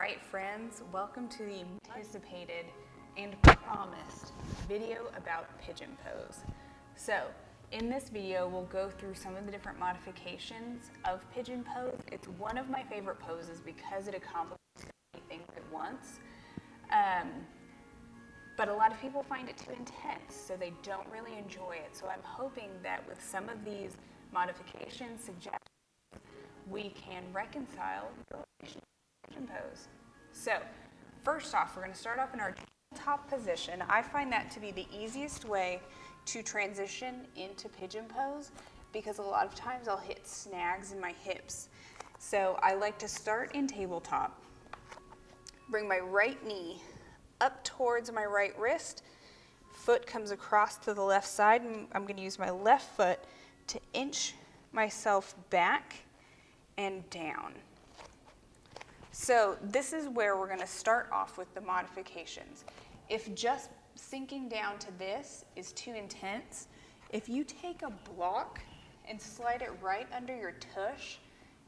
right, friends, welcome to the anticipated and promised video about Pigeon Pose. So, in this video, we'll go through some of the different modifications of Pigeon Pose. It's one of my favorite poses because it accomplishes so many things at once. But a lot of people find it too intense, so they don't really enjoy it. So I'm hoping that with some of these modifications, suggestions, we can reconcile the relation to Pigeon Pose. So first off, we're going to start off in our top position. I find that to be the easiest way to transition into Pigeon Pose because a lot of times I'll hit snags in my hips. So I like to start in tabletop, bring my right knee up towards my right wrist, foot comes across to the left side, and I'm going to use my left foot to inch myself back and down. So this is where we're going to start off with the modifications. If just sinking down to this is too intense, if you take a block and slide it right under your tush,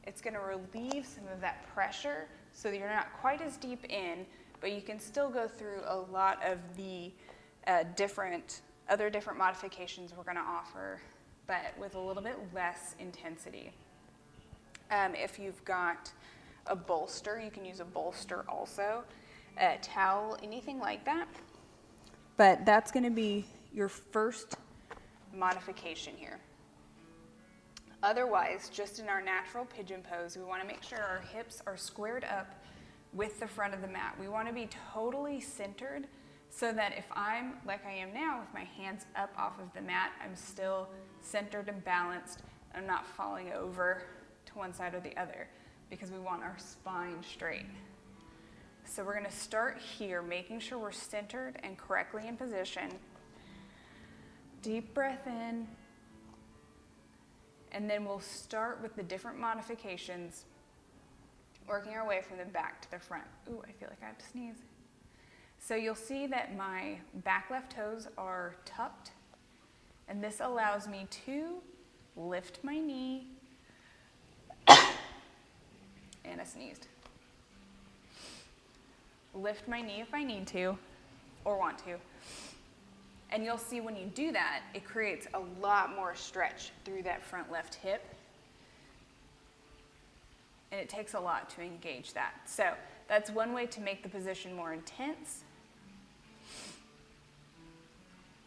it's going to relieve some of that pressure so that you're not quite as deep in, but you can still go through a lot of the other different modifications we're going to offer, but with a little bit less intensity. If you've got a bolster, you can use a bolster also, a towel, anything like that. But that's going to be your first modification here. Otherwise, just in our natural pigeon pose, we want to make sure our hips are squared up with the front of the mat. We want to be totally centered so that if I'm, like I am now, with my hands up off of the mat, I'm still centered and balanced. I'm not falling over to one side or the other because we want our spine straight. So we're going to start here, making sure we're centered and correctly in position. Deep breath in. And then we'll start with the different modifications, working our way from the back to the front. Ooh, I feel like I have to sneeze. So you'll see that my back left toes are tucked, and this allows me to lift my knee, and I sneezed. Lift my knee if I need to, or want to. And you'll see when you do that, it creates a lot more stretch through that front left hip. And it takes a lot to engage that. So that's one way to make the position more intense.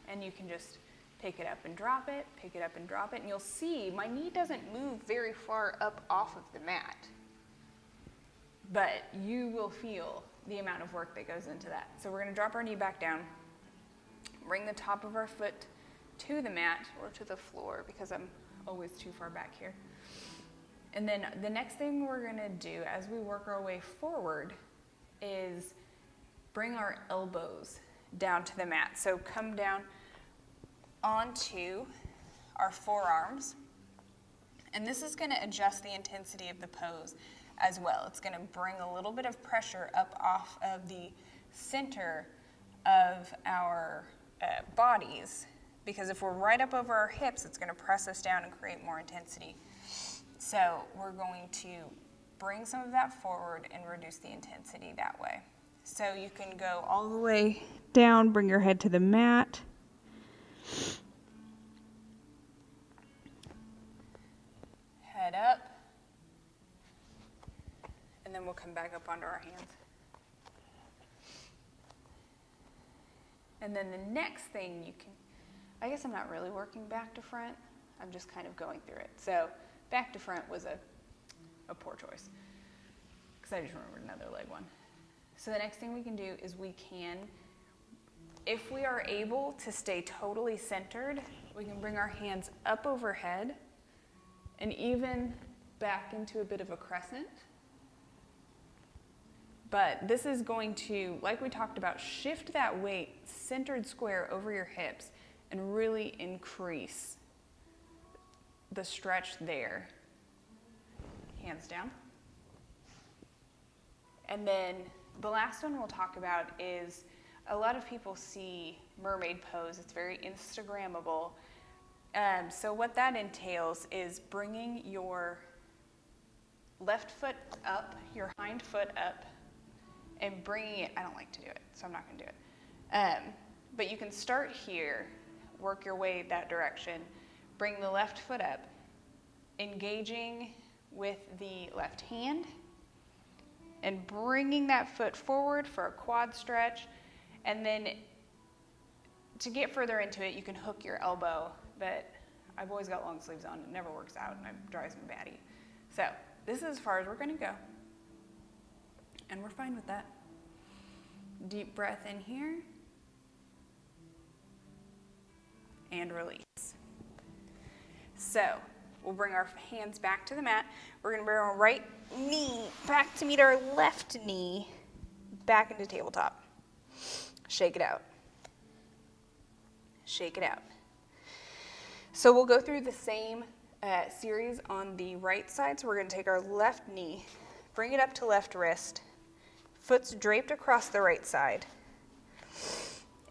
And you can just pick it up and drop it, pick it up and drop it. And you'll see my knee doesn't move very far up off of the mat. But you will feel the amount of work that goes into that. So we're going to drop our knee back down, bring the top of our foot to the mat or to the floor because I'm always too far back here. And then the next thing we're going to do as we work our way forward is bring our elbows down to the mat. So come down onto our forearms. And this is going to adjust the intensity of the pose as well. It's going to bring a little bit of pressure up off of the center of our bodies, because if we're right up over our hips, it's going to press us down and create more intensity. So we're going to bring some of that forward and reduce the intensity that way. So you can go all the way down, bring your head to the mat. Head up. And then we'll come back up onto our hands. And then the next thing you can, I guess I'm not really working back to front. I'm just kind of going through it. So back to front was a poor choice because I just remembered another leg one. So the next thing we can do is we can, if we are able to stay totally centered, we can bring our hands up overhead and even back into a bit of a crescent. But this is going to, like we talked about, shift that weight centered square over your hips and really increase the stretch there. Hands down. And then the last one we'll talk about is a lot of people see Mermaid Pose. It's very Instagrammable. So what that entails is bringing your left foot up, your hind foot up, and bringing it, I don't like to do it, so I'm not going to do it. But you can start here, work your way that direction, bring the left foot up, engaging with the left hand, and bringing that foot forward for a quad stretch. And then to get further into it, you can hook your elbow, but I've always got long sleeves on. It never works out, and it drives me batty. So this is as far as we're going to go, and we're fine with that. Deep breath in here, and release. So we'll bring our hands back to the mat. We're going to bring our right knee back to meet our left knee, back into tabletop. Shake it out. Shake it out. So we'll go through the same series on the right side. So we're going to take our left knee, bring it up to left wrist, foot's draped across the right side,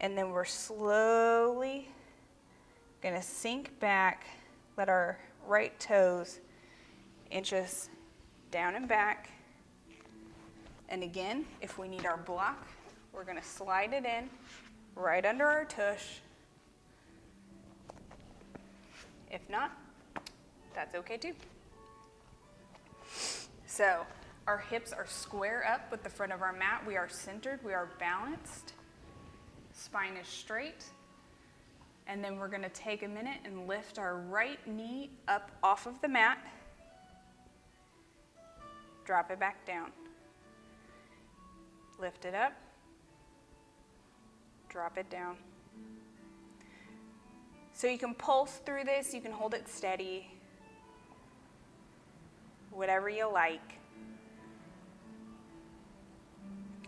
and then we're slowly going to sink back, let our right toes inch us down and back. And again, if we need our block, we're going to slide it in right under our tush. If not, that's okay too. So our hips are square up with the front of our mat. We are centered, we are balanced. Spine is straight. And then we're going to take a minute and lift our right knee up off of the mat. Drop it back down. Lift it up. Drop it down. So you can pulse through this, you can hold it steady, whatever you like.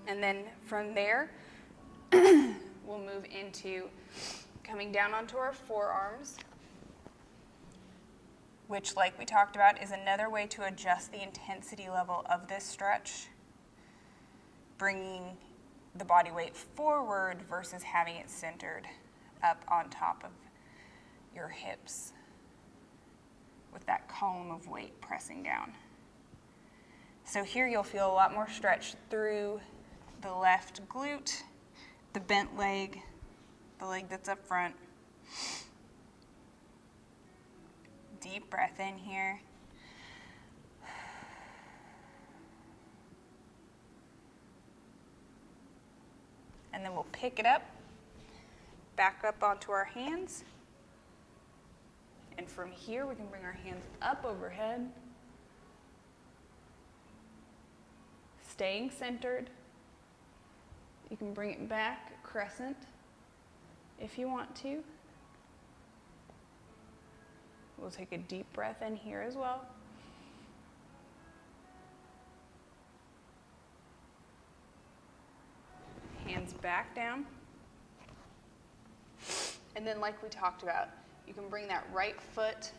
And then from there, we'll move into coming down onto our forearms, which, like we talked about, is another way to adjust the intensity level of this stretch, bringing the body weight forward versus having it centered up on top of your hips with that column of weight pressing down. So here you'll feel a lot more stretch through the left glute, the bent leg, the leg that's up front. Deep breath in here. And then we'll pick it up, back up onto our hands. And from here, we can bring our hands up overhead, staying centered. You can bring it back crescent if you want to. We'll take a deep breath in here as well. Hands back down. And then, like we talked about, you can bring that right foot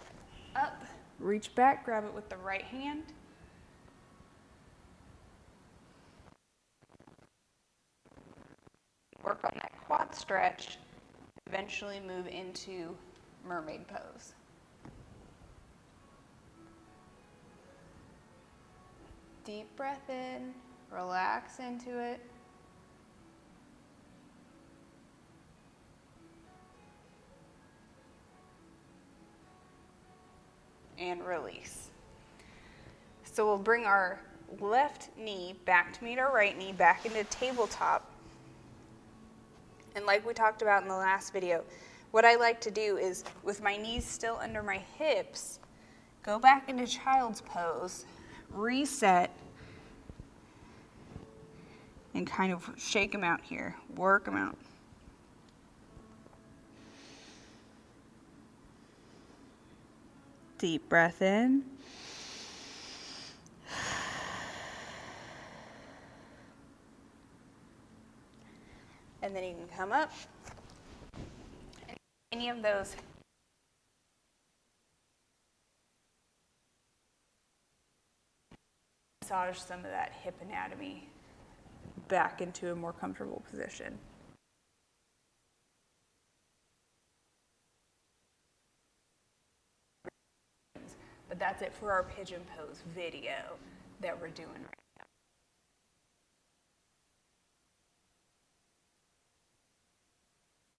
up, reach back, grab it with the right hand. Work on that quad stretch, eventually move into Mermaid Pose. Deep breath in, relax into it. And release. So we'll bring our left knee back to meet our right knee, back into tabletop. And like we talked about in the last video, what I like to do is, with my knees still under my hips, go back into child's pose, reset, and kind of shake them out here, work them out. Deep breath in. And then you can come up. Any of those massage some of that hip anatomy back into a more comfortable position. But that's it for our Pigeon Pose video that we're doing right now.